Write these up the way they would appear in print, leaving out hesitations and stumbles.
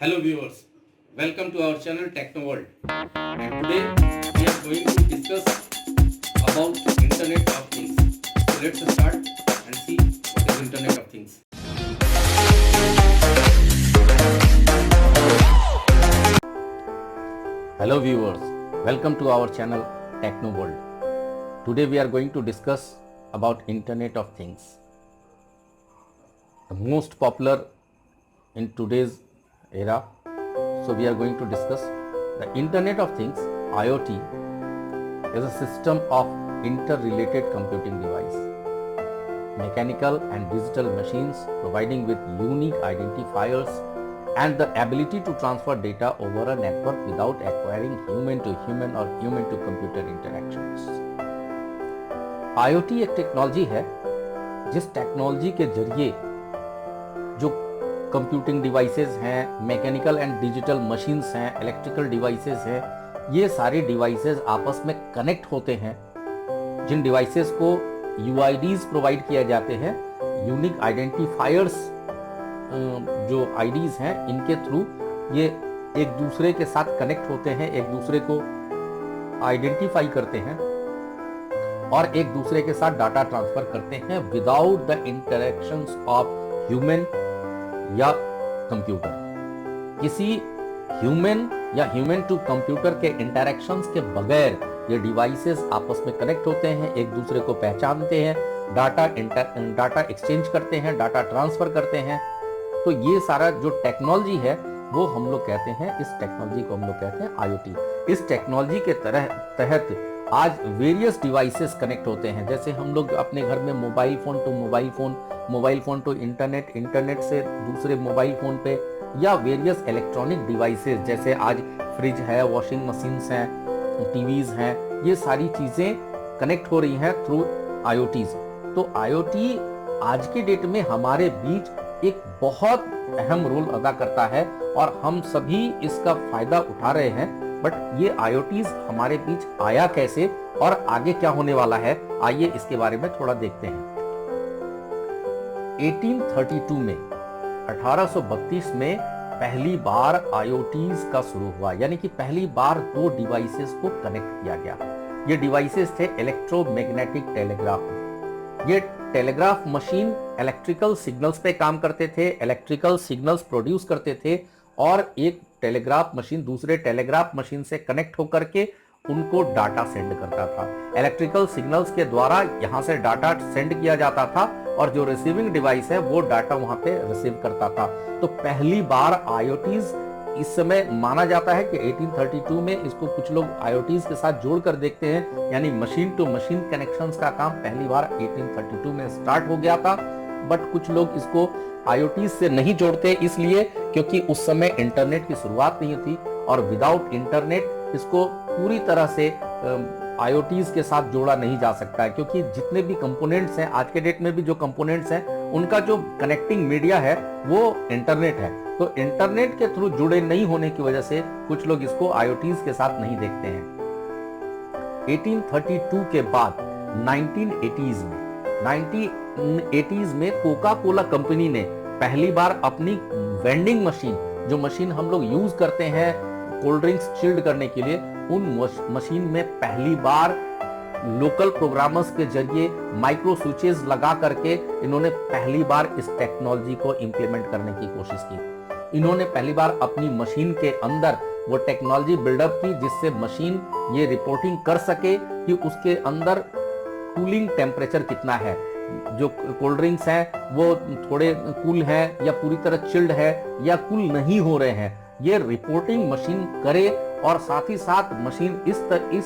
Hello viewers, welcome to our channel Techno World. And today we are going to discuss about Internet of Things. So let's start and see what is Internet of Things. Hello viewers, welcome to our channel Techno World. Today we are going to discuss about Internet of Things. The most popular in today's era. So we are going to discuss the Internet of Things. IoT is a system of interrelated computing device, mechanical and digital machines providing with unique identifiers and the ability to transfer data over a network without acquiring human to human or human to computer interactions. IoT एक technology है जिस technology के जरिए जो computing devices हैं, mechanical and digital machines हैं, electrical devices हैं, ये सारे डिवाइसेस आपस में कनेक्ट होते हैं। जिन डिवाइसेस को UIDs प्रोवाइड किए जाते हैं, यूनिक आइडेंटिफायर्स जो आईडीज हैं, इनके थ्रू ये एक दूसरे के साथ कनेक्ट होते हैं, एक दूसरे को आइडेंटिफाई करते हैं और एक दूसरे के साथ डाटा ट्रांसफर करते हैं without the interactions of human या कंप्यूटर। किसी ह्यूमन या ह्यूमन टू कंप्यूटर के इंटरेक्शंस के बगैर ये डिवाइसेस आपस में कनेक्ट होते हैं, एक दूसरे को पहचानते हैं, डाटा एक्सचेंज करते हैं, डाटा ट्रांसफर करते हैं। तो ये सारा जो टेक्नोलॉजी है वो हम लोग कहते हैं, इस टेक्नोलॉजी को हम लोग कहते हैं IoT। इस टेक्नोलॉजी के तहत आज वेरियस डिवाइसेस कनेक्ट होते हैं। जैसे हम लोग अपने घर में mobile phone to mobile phone, mobile phone to internet, internet से दूसरे मोबाइल फोन पे, या वेरियस इलेक्ट्रॉनिक डिवाइसेस जैसे आज फ्रिज है, वॉशिंग मशीन्स हैं, टीवीज हैं, ये सारी चीजें कनेक्ट हो रही हैं थ्रू IoTs। तो IoT आज के डेट में हमारे बीच एक बहुत अहम रोल अदा करता है और हम सभी इसका फायदा उठा रहे हैं। बट ये IoTs हमारे बीच आया कैसे और आगे क्या होने वाला है, आइए इसके बारे में थोड़ा देखते हैं। 1832 में 1832 में पहली बार IoTs का शुरू हुआ, यानी कि पहली बार दो डिवाइसेस को कनेक्ट किया गया। ये डिवाइसेस थे इलेक्ट्रोमैग्नेटिक टेलीग्राफ। ये टेलीग्राफ मशीन इलेक्ट्रिकल सिग्नल्स पे काम करते थे, इलेक्ट्रिकल सिग्नल्स प्रोड्यूस करते थे और एक टेलीग्राफ मशीन दूसरे टेलीग्राफ मशीन से कनेक्ट होकर के उनको डाटा सेंड करता था। इलेक्ट्रिकल सिग्नल्स के द्वारा यहां से डाटा सेंड किया जाता था और जो रिसीविंग डिवाइस है वो डाटा वहां पे रिसीव करता था। तो पहली बार IoTs इस समय माना जाता है कि 1832 में इसको कुछ लोग IoTs के साथ जोड़कर देखते हैं, यानी मशीन टू मशीन कनेक्शंस का काम पहली बार 1832 में स्टार्ट हो गया था। बट कुछ लोग इसको IoTs से नहीं जोड़ते, इसलिए क्योंकि उस समय इंटरनेट की शुरुआत नहीं थी और विदाउट इंटरनेट इसको पूरी तरह से IoTs के साथ जोड़ा नहीं जा सकता है, क्योंकि जितने भी कंपोनेंट्स हैं आज के डेट में भी जो कंपोनेंट्स हैं उनका जो कनेक्टिंग मीडिया है वो इंटरनेट है। तो इंटरनेट के थ्रू जुड़े नहीं होने की वजह से कुछ लोग इसको IoTs के साथ नहीं देखते हैं। 1832 के बाद 1980s में कोका कोला कंपनी ने पहली बार अपनी वेंडिंग मशीन, जो मशीन हम लोग यूज करते हैं कोल्ड ड्रिंक्स चिल्ड करने के लिए, उन मशीन में पहली बार लोकल प्रोग्रामर्स के जरिए माइक्रो स्विचेस लगा करके इन्होंने पहली बार इस टेक्नोलॉजी को इंप्लीमेंट करने की कोशिश की। इन्होंने पहली बार अपनी मशीन के अंदर वो टेक्नोलॉजी बिल्डअप की जिससे मशीन ये रिपोर्टिंग कर सके कि उसके अंदर कूलिंग टेम्परेचर कितना है, जो कोल्ड ड्रिंक्स हैं वो थोड़े कूल हैं या पूरी तरह चिल्ड है या कूल नहीं हो रहे हैं। ये रिपोर्टिंग मशीन करे और साथ ही साथ मशीन इस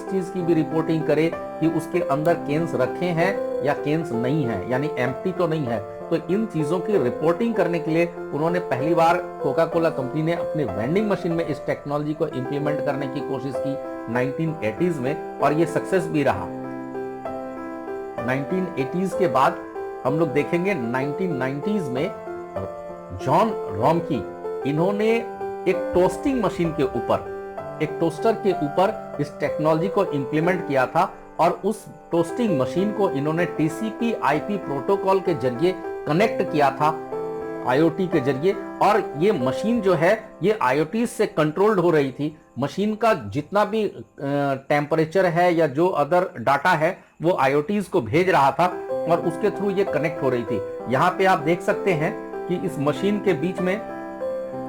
चीज की भी रिपोर्टिंग करे कि उसके अंदर केन्स रखे हैं या केन्स नहीं है, यानी एम्प्टी तो नहीं है। तो इन चीजों की रिपोर्टिंग करने के लिए उन्होंने पहली बार कोका कोला कंपनी ने अपने वेंडिंग मशीन में इस टेक्नोलॉजी को इंप्लीमेंट करने की कोशिश की 1980s में, और ये सक्सेस भी रहा। 1980s के बाद हम लोग देखेंगे 1990s में जॉन रॉमकी, इन्होंने एक टोस्टिंग मशीन के ऊपर, एक टोस्टर के ऊपर इस टेक्नोलॉजी को इंप्लीमेंट किया था और उस टोस्टिंग मशीन को इन्होंने TCP/IP प्रोटोकॉल के जरिए कनेक्ट किया था आईओटी के जरिए, और ये मशीन जो है ये आईओटी से कंट्रोल्ड हो रही थी। मशीन का जितना भी टेम्परेचर है या जो अदर डाटा है वो आईओटीज को भेज रहा था और उसके थ्रू ये कनेक्ट हो रही थी। यहाँ पे आप देख सकते हैं कि इस मशीन के बीच में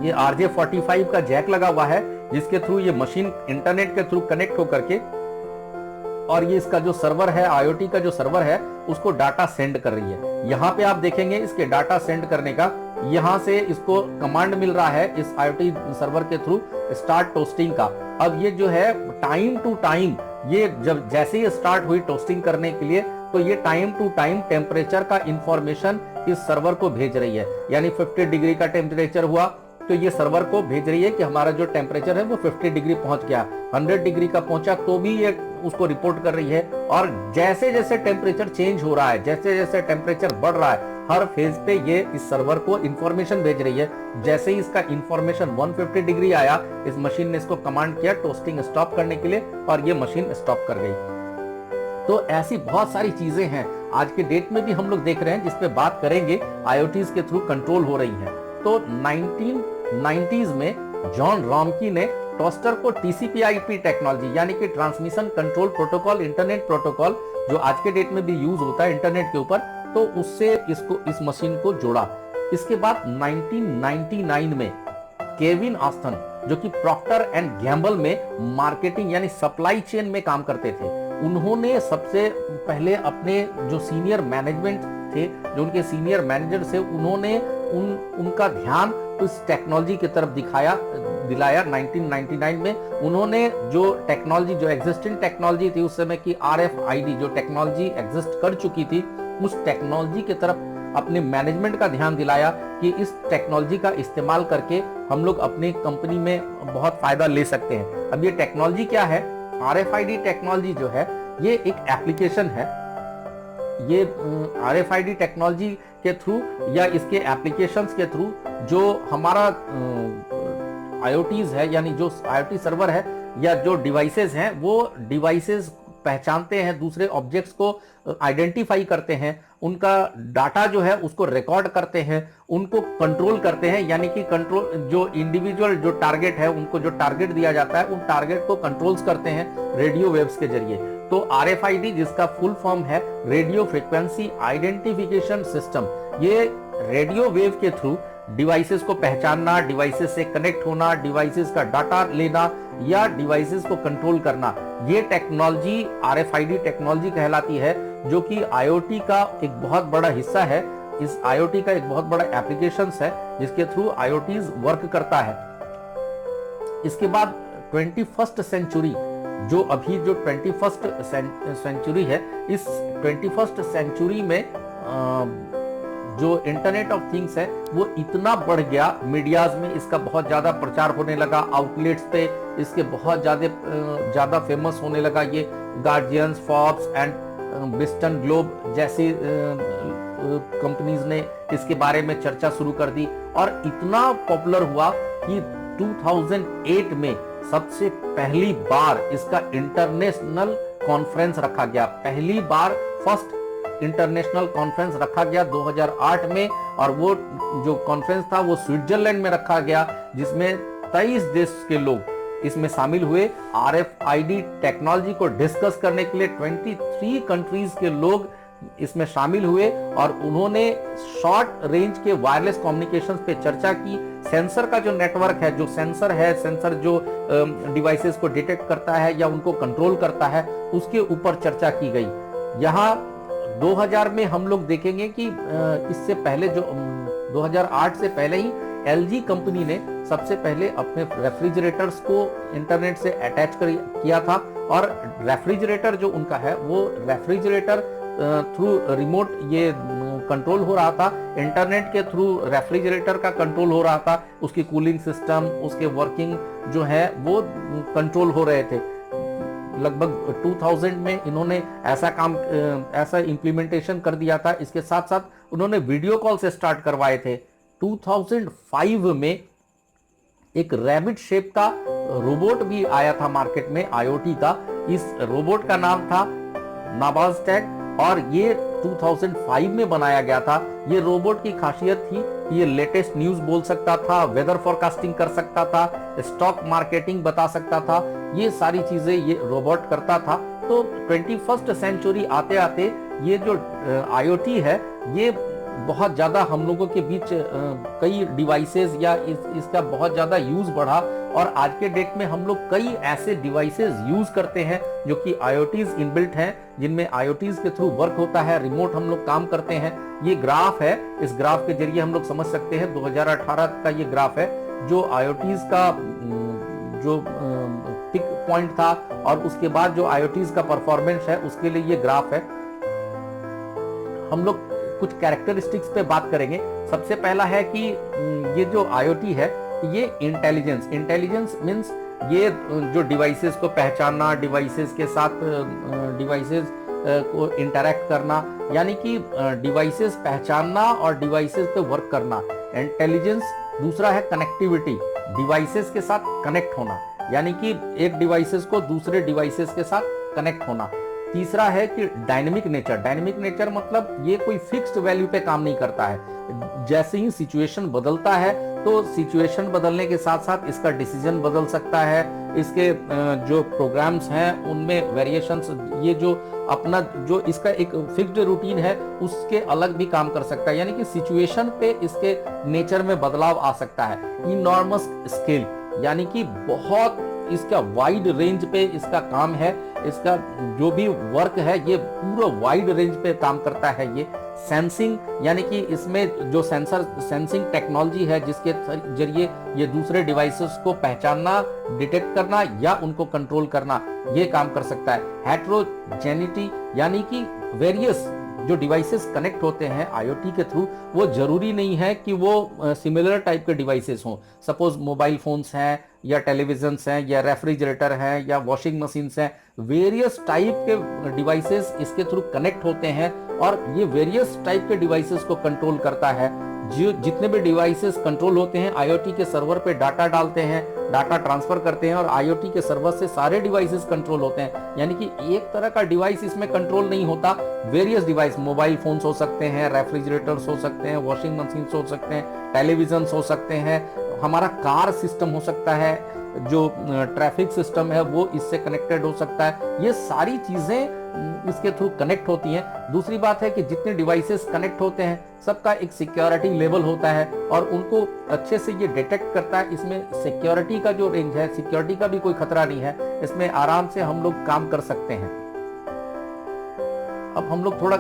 ये RJ45 का जैक लगा हुआ है, जिसके थ्रू ये मशीन इंटरनेट के थ्रू कनेक्ट होकर के, और ये इसका जो सर्वर है, आईओटी का जो सर्वर है, उसको डाटा सेंड कर रही है। यहाँ पे आप देखेंगे इसके डाटा सेंड करने का, यहाँ से इसको कमांड मिल रहा है इस आईओटी सर्वर के थ्रू स्टार्ट टोस्टिंग का। अब ये जो है टाइम टू टाइम, ये जब जैसे ही स्टार्ट हुई टोस्टिंग करने के लिए, तो ये टाइम टू टाइम टेम्परेचर का इंफॉर्मेशन इस सर्वर को भेज रही है। यानी 50 डिग्री का टेम्परेचर हुआ तो ये सर्वर को भेज रही है कि हमारा जो टेम्परेचर है वो 50 डिग्री पहुंच गया। 100 डिग्री का पहुंचा तो भी ये उसको रिपोर्ट कर रही है। और जैसे जैसे टेम्परेचर चेंज हो रहा है, जैसे जैसे टेम्परेचर बढ़ रहा है, हर फेज पे ये इस सर्वर को इंफॉर्मेशन भेज रही है। जैसे ही इसका इंफॉर्मेशन 150 डिग्री आया, इस मशीन ने इसको कमांड किया टोस्टिंग स्टॉप करने के लिए, और ये मशीन स्टॉप कर गई। तो ऐसी बहुत सारी चीजें हैं आज के डेट में भी हम लोग देख रहे हैं, जिस पे बात करेंगे आईओटीज के थ्रू कंट्रोल हो रही हैं। तो 1990s में जॉन रॉमकी ने टोस्टर को TCP/IP टेक्नोलॉजी यानी कि transmission control protocol, internet protocol, जो आज के डेट में भी यूज होता है इंटरनेट के ऊपर, तो उससे इस मशीन को जोड़ा। इसके बाद 1999 में केविन ऑस्टन, जो कि प्रॉक्टर एंड गैम्बल में मार्केटिंग यानी सप्लाई चेन में काम करते थे, उन्होंने सबसे पहले अपने जो सीनियर मैनेजमेंट थे, जो उनके सीनियर मैनेजर से, उन्होंने उनका ध्यान उस टेक्नोलॉजी की तरफ दिलाया 1999 में। उन्होंने जो टेक्नोलॉजी, जो एग्जिस्टिंग टेक्नोलॉजी थी उस समय की, RFID जो टेक्नोलॉजी एग्जिस्ट कर चुकी थी, उस टेक्नोलॉजी की तरफ अपने मैनेजमेंट का ध्यान दिलाया कि इस टेक्नोलॉजी का इस्तेमाल करके हम लोग अपनी कंपनी में बहुत फायदा ले सकते हैं। अब ये टेक्नोलॉजी क्या है? RFID टेक्नोलॉजी जो है ये एक एप्लीकेशन है। ये RFID टेक्नोलॉजी के थ्रू या इसके एप्लीकेशंस के थ्रू जो हमारा IoTs है, यानी जो IoT सर्वर है या जो डिवाइसेस हैं, वो डिवाइसेस पहचानते हैं, दूसरे ऑब्जेक्ट्स को आइडेंटिफाई करते हैं, उनका डाटा जो है उसको रिकॉर्ड करते हैं, उनको कंट्रोल करते हैं। यानी कि कंट्रोल, जो इंडिविजुअल जो टारगेट है, उनको जो टारगेट दिया जाता है, उन टारगेट को कंट्रोल्स करते हैं रेडियो वेव्स के जरिए। तो RFID, जिसका फुल फॉर्म है रेडियो फ्रीक्वेंसी आइडेंटिफिकेशन सिस्टम, ये रेडियो वेव के थ्रू डिवाइसेस को पहचानना, डिवाइसेस से कनेक्ट होना, डिवाइसेस का डाटा लेना या डिवाइसेस को कंट्रोल करना, ये टेक्नोलॉजी RFID टेक्नोलॉजी कहलाती है, जो कि IoT का एक बहुत बड़ा हिस्सा है। इस IoT का एक बहुत बड़ा एप्लीकेशन है जिसके थ्रू IoTs वर्क करता है। इसके बाद 21st सेंचुरी, जो अभी जो 21st सेंचुरी है, इस 21st सेंचुरी में जो इंटरनेट ऑफ थिंग्स है वो इतना बढ़ गया, मीडियाज में इसका बहुत ज्यादा प्रचार होने लगा, आउटलेट्स पे इसके बहुत ज्यादा फेमस होने लगा। ये guardians, Forbes and western globe जैसी कंपनीज ने इसके बारे में चर्चा शुरू कर दी और इतना पॉपुलर हुआ कि 2008 में सबसे पहली बार इसका इंटरनेशनल कॉन्फ्रेंस रखा गया। पहली बार फर्स्ट इंटरनेशनल कॉन्फ्रेंस रखा गया 2008 में, और वो जो कॉन्फ्रेंस था वो स्विट्जरलैंड में रखा गया, जिसमें 23 देश के लोग इसमें शामिल हुए। RFID टेक्नोलॉजी को डिस्कस करने के लिए 23 कंट्रीज के लोग इसमें शामिल हुए और उन्होंने शॉर्ट रेंज के वायरलेस कम्युनिकेशन पे चर्चा की। सेंसर का जो नेटवर्क है, जो सेंसर है, सेंसर जो डिवाइसेस को डिटेक्ट करता है या उनको कंट्रोल करता है, उसके ऊपर चर्चा की गई। यहाँ 2000 में हम लोग देखेंगे कि इससे पहले जो 2008 से पहले ही LG कंपनी ने सबसे पहले अपने रेफ्रिजरेटर्स को इंटरनेट से अटैच किया था, और रेफ्रिजरेटर जो उनका है वो रेफ्रिजरेटर थ्रू रिमोट ये कंट्रोल हो रहा था, इंटरनेट के थ्रू रेफ्रिजरेटर का कंट्रोल हो रहा था, उसकी कूलिंग सिस्टम, उसके वर्किंग जो है वो कंट्रोल हो रहे थे। लगभग 2000 में इन्होंने ऐसा इम्प्लीमेंटेशन कर दिया था। इसके साथ साथ उन्होंने वीडियो कॉल से स्टार्ट करवाए थे। 2005 में एक रैबिट शेप का रोबोट भी आया था मार्केट में IoT का। इस रोबोट का नाम था नाबाज़ टैग, और ये 2005 में बनाया गया था। ये रोबोट की खासियत थी कि ये लेटेस्ट न्यूज बोल सकता था, वेदर फोरकास्टिंग कर सकता था, स्टॉक मार्केटिंग बता सकता था, ये सारी चीजें ये रोबोट करता था। तो 21st सेंचुरी आते आते ये जो IoT है ये बहुत ज़्यादा हम लोगों के बीच कई डिवाइसेस या इसका बहुत ज़्यादा यूज़ बढ़ा, और आज के डेट में हम लोग कई ऐसे डिवाइसेस यूज़ करते हैं जो कि IoTs इनबिल्ट हैं, जिनमें IoTs के थ्रू वर्क होता है, रिमोट हम लोग काम करते हैं। ये ग्राफ है, इस ग्राफ के जरिए हम लोग समझ सकते हैं 2018 का ये ग्राफ है जो IoTs का जो पिक पॉइंट था, और उसके बाद जो IoTs का परफॉर्मेंस है उसके लिए ये ग्राफ है। हम लोग कुछ कैरेक्टरिस्टिक्स पे बात करेंगे। सबसे पहला है कि ये जो IoT है ये इंटेलिजेंस मींस ये जो डिवाइसेस को पहचानना, डिवाइसेस के साथ डिवाइसेस को इंटरैक्ट करना, यानी कि डिवाइसेस पहचानना और डिवाइसेस पे वर्क करना, इंटेलिजेंस। दूसरा है कनेक्टिविटी, डिवाइसेस के साथ कनेक्ट होना, यानी कि एक डिवाइसेस को दूसरे डिवाइसेस के साथ कनेक्ट होना। तीसरा है कि डायनेमिक नेचर मतलब ये कोई फिक्स्ड वैल्यू पे काम नहीं करता है। जैसे ही सिचुएशन बदलता है तो सिचुएशन बदलने के साथ साथ इसका डिसीजन बदल सकता है, इसके जो प्रोग्राम्स हैं उनमें वेरिएशंस, ये जो अपना जो इसका एक फिक्स्ड रूटीन है उसके अलग भी काम कर सकता है, यानी कि सिचुएशन पे इसके नेचर में बदलाव आ सकता है। इनॉर्मस स्केल, यानी कि बहुत इसका वाइड रेंज पे इसका काम है, इसका जो भी वर्क है ये पूरा वाइड रेंज पे काम करता है। ये सेंसिंग, यानी कि इसमें जो सेंसिंग टेक्नोलॉजी है जिसके जरिए ये दूसरे डिवाइसेस को पहचानना, डिटेक्ट करना या उनको कंट्रोल करना, ये काम कर सकता है। हेट्रोजेनिटी, यानी कि वेरियस जो डिवाइसेस कनेक्ट होते हैं IoT के थ्रू, वो जरूरी नहीं है कि वो सिमिलर टाइप के डिवाइसेस हों। सपोज मोबाइल फोन्स हैं या टेलीविजन्स हैं या रेफ्रिजरेटर हैं या वॉशिंग मशीन्स हैं, वेरियस टाइप के डिवाइसेस इसके थ्रू कनेक्ट होते हैं और ये वेरियस टाइप के डिवाइसेस को कंट्रोल करता है। जो जितने भी डिवाइसेस कंट्रोल होते हैं IoT के सर्वर पे डाटा डालते हैं, डाटा ट्रांसफर करते हैं और IoT के सर्वर से सारे डिवाइसेस कंट्रोल होते हैं, यानी कि एक तरह का डिवाइस इसमें कंट्रोल नहीं होता। वेरियस डिवाइस, मोबाइल फोन्स हो सकते हैं, रेफ्रिजरेटर्स हो सकते हैं, वॉशिंग मशीन्स हो सकते हैं, टेलीविजन्स हो सकते हैं, हमारा कार सिस्टम हो सकता है, जो ट्रैफिक सिस्टम है वो इससे कनेक्टेड हो सकता है। ये सारी चीजें इसके थ्रू कनेक्ट होती हैं। दूसरी बात है कि जितने डिवाइसेस कनेक्ट होते हैं सबका एक सिक्योरिटी लेवल होता है और उनको अच्छे से ये डिटेक्ट करता है। इसमें सिक्योरिटी का जो रेंज है, सिक्योरिटी का भी कोई खतरा नहीं है, इसमें आराम से हम लोग काम कर सकते हैं। अब हम लोग थोड़ा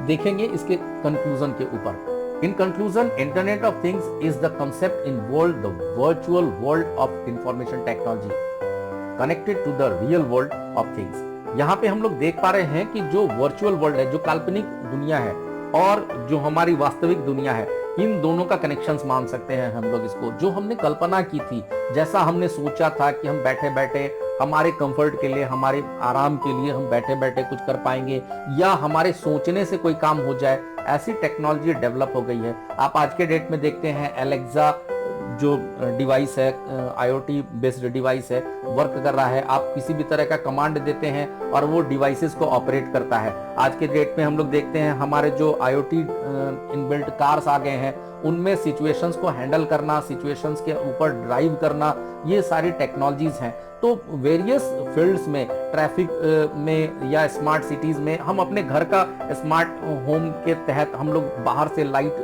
देखेंगे इसके कंक्लूजन के ऊपर। In conclusion, Internet of Things is the concept involved the virtual world of information technology connected to the real world of things। यहाँ पे हम लोग देख पा रहे हैं कि जो वर्चुअल वर्ल्ड है, जो काल्पनिक दुनिया है और जो हमारी वास्तविक दुनिया है, इन दोनों का कनेक्शंस मान सकते हैं हम लोग इसको। जो हमने कल्पना की थी, जैसा हमने सोचा था कि हम बैठे बैठे हमारे कंफर्ट के लिए, हमारे आराम के लिए हम बैठे बैठे कुछ कर पाएंगे या हमारे सोचने से कोई काम हो जाए, ऐसी टेक्नोलॉजी डेवलप हो गई है। आप आज के डेट में देखते हैं एलेक्सा जो डिवाइस है, IoT बेस्ड डिवाइस है, वर्क कर रहा है। आप किसी भी तरह का कमांड देते हैं और वो डिवाइसेस को ऑपरेट करता है। आज के डेट में हम लोग देखते हैं हमारे जो IoT इनबिल्ट कार्स आ गए हैं, उनमें सिचुएशंस को हैंडल करना, सिचुएशंस के ऊपर ड्राइव करना, ये सारी टेक्नोलॉजीज हैं। तो वेरियस फील्ड्स में, ट्रैफिक में या स्मार्ट सिटीज में, हम अपने घर का स्मार्ट होम के तहत हम लोग बाहर से लाइट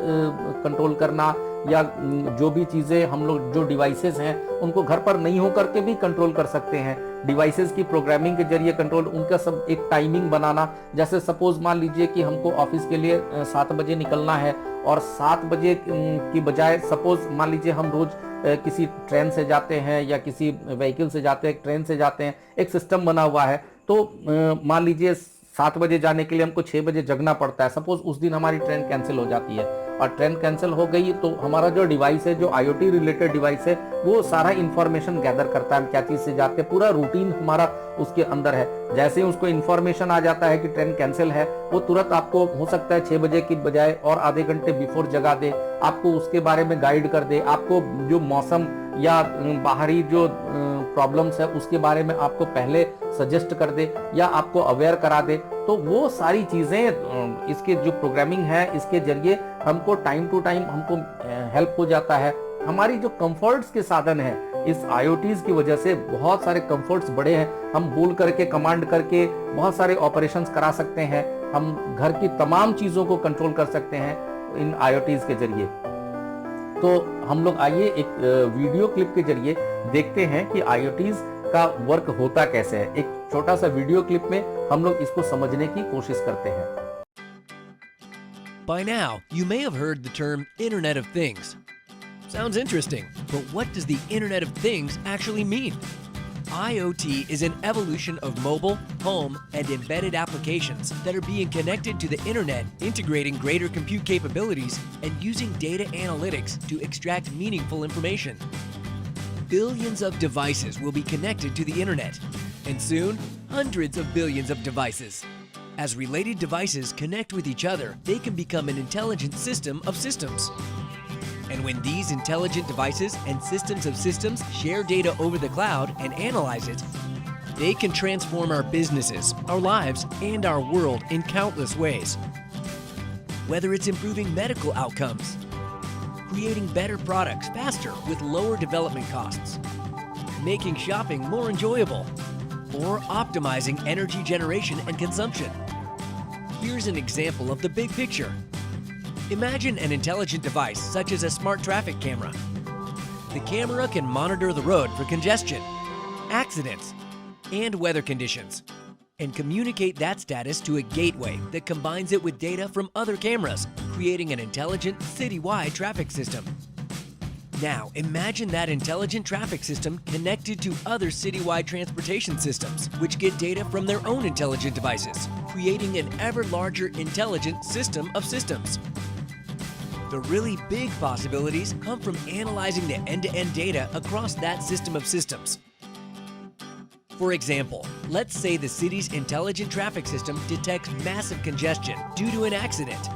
कंट्रोल करना या जो भी चीजें हम लोग, जो डिवाइसेस हैं उनको घर पर नहीं होकर के भी कंट्रोल कर सकते हैं। डिवाइसेस की प्रोग्रामिंग के जरिए कंट्रोल, उनका सब एक टाइमिंग बनाना। जैसे सपोज मान लीजिए कि हमको ऑफिस के लिए 7 बजे निकलना है और 7 बजे की बजाय सपोज मान लीजिए हम रोज किसी ट्रेन से जाते हैं या किसी व्हीकल से जाते हैं, ट्रेन से जाते हैं, एक सिस्टम बना हुआ है। तो मान लीजिए 7 बजे जाने के लिए हमको 6 बजे जगना पड़ता है। सपोज उस दिन हमारी ट्रेन कैंसिल हो जाती है और ट्रेन कैंसिल हो गई तो हमारा जो डिवाइस है, जो IoT रिलेटेड डिवाइस है, वो सारा इंफॉर्मेशन गैदर करता है, हम क्या चीज से जाते हैं, पूरा रूटीन हमारा उसके अंदर है। जैसे ही उसको इंफॉर्मेशन आ जाता है कि ट्रेन कैंसिल है, वो तुरंत आपको हो सकता है 6 बजे की बजाय और आधे घंटे बिफोर जगा दे, आपको उसके बारे में गाइड कर दे, आपको जो मौसम या बाहरी जो प्रॉब्लम्स है उसके बारे में आपको पहले सजेस्ट कर दे या आपको अवेयर करा दे, तो वो सारी चीजें इसके जो प्रोग्रामिंग है इसके जरिए हमको टाइम टू टाइम हमको हेल्प हो जाता है। हमारी जो कंफर्ट्स के साधन है इस IoTs की वजह से बहुत सारे कंफर्ट्स बढ़े हैं। हम बोल करके कमांड करके बहुत सारे ऑपरेशंस करा सकते हैं, हम घर की तमाम चीजों को कंट्रोल कर सकते हैं इन IoTs के जरिए। तो हम लोग आइए एक वीडियो क्लिप के जरिए देखते हैं कि IoTs का वर्क होता कैसे है। एक छोटा सा वीडियो क्लिप में हम लोग इसको समझने की कोशिश करते हैं। By now, you may have heard the term Internet of Things. Sounds interesting, but what does the Internet of Things actually mean? IoT is an evolution of mobile, home, and embedded applications that are being connected to the Internet, integrating greater compute capabilities and using data analytics to extract meaningful information. Billions of devices will be connected to the Internet, and soon, hundreds of billions of devices. As related devices connect with each other, they can become an intelligent system of systems. And when these intelligent devices and systems of systems share data over the cloud and analyze it, they can transform our businesses, our lives, and our world in countless ways. Whether it's improving medical outcomes, creating better products faster with lower development costs, making shopping more enjoyable, or optimizing energy generation and consumption. Here's an example of the big picture. Imagine an intelligent device such as a smart traffic camera. The camera can monitor the road for congestion, accidents, and weather conditions, and communicate that status to a gateway that combines it with data from other cameras, creating an intelligent citywide traffic system. Now, imagine that intelligent traffic system connected to other citywide transportation systems, which get data from their own intelligent devices, creating an ever larger intelligent system of systems. The really big possibilities come from analyzing the end-to-end data across that system of systems. For example, let's say the city's intelligent traffic system detects massive congestion due to an accident.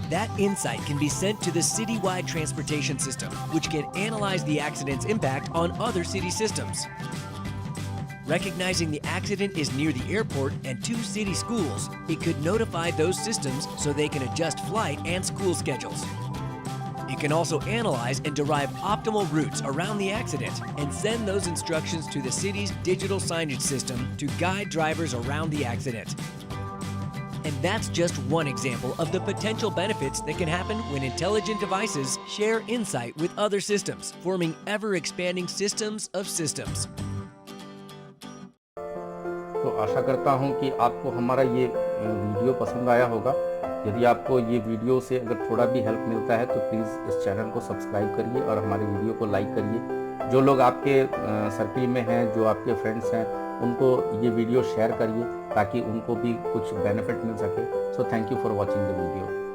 That insight can be sent to the citywide transportation system, which can analyze the accident's impact on other city systems. Recognizing the accident is near the airport and 2 city schools, it could notify those systems so they can adjust flight and school schedules. It can also analyze and derive optimal routes around the accident and send those instructions to the city's digital signage system to guide drivers around the accident. And that's just one example of the potential benefits that can happen when intelligent devices share insight with other systems, forming ever-expanding systems of systems. तो आशा करता हूं कि आपको हमारा ये video पसंद आया होगा। यदि आपको ये वीडियो से अगर थोड़ा भी हेल्प मिलता है तो प्लीज़ इस चैनल को सब्सक्राइब करिए और हमारे वीडियो को लाइक करिए। जो लोग आपके सर्किल में हैं, जो आपके फ्रेंड्स हैं, उनको ये वीडियो शेयर करिए ताकि उनको भी कुछ बेनिफिट मिल सके। So thank you for watching the video.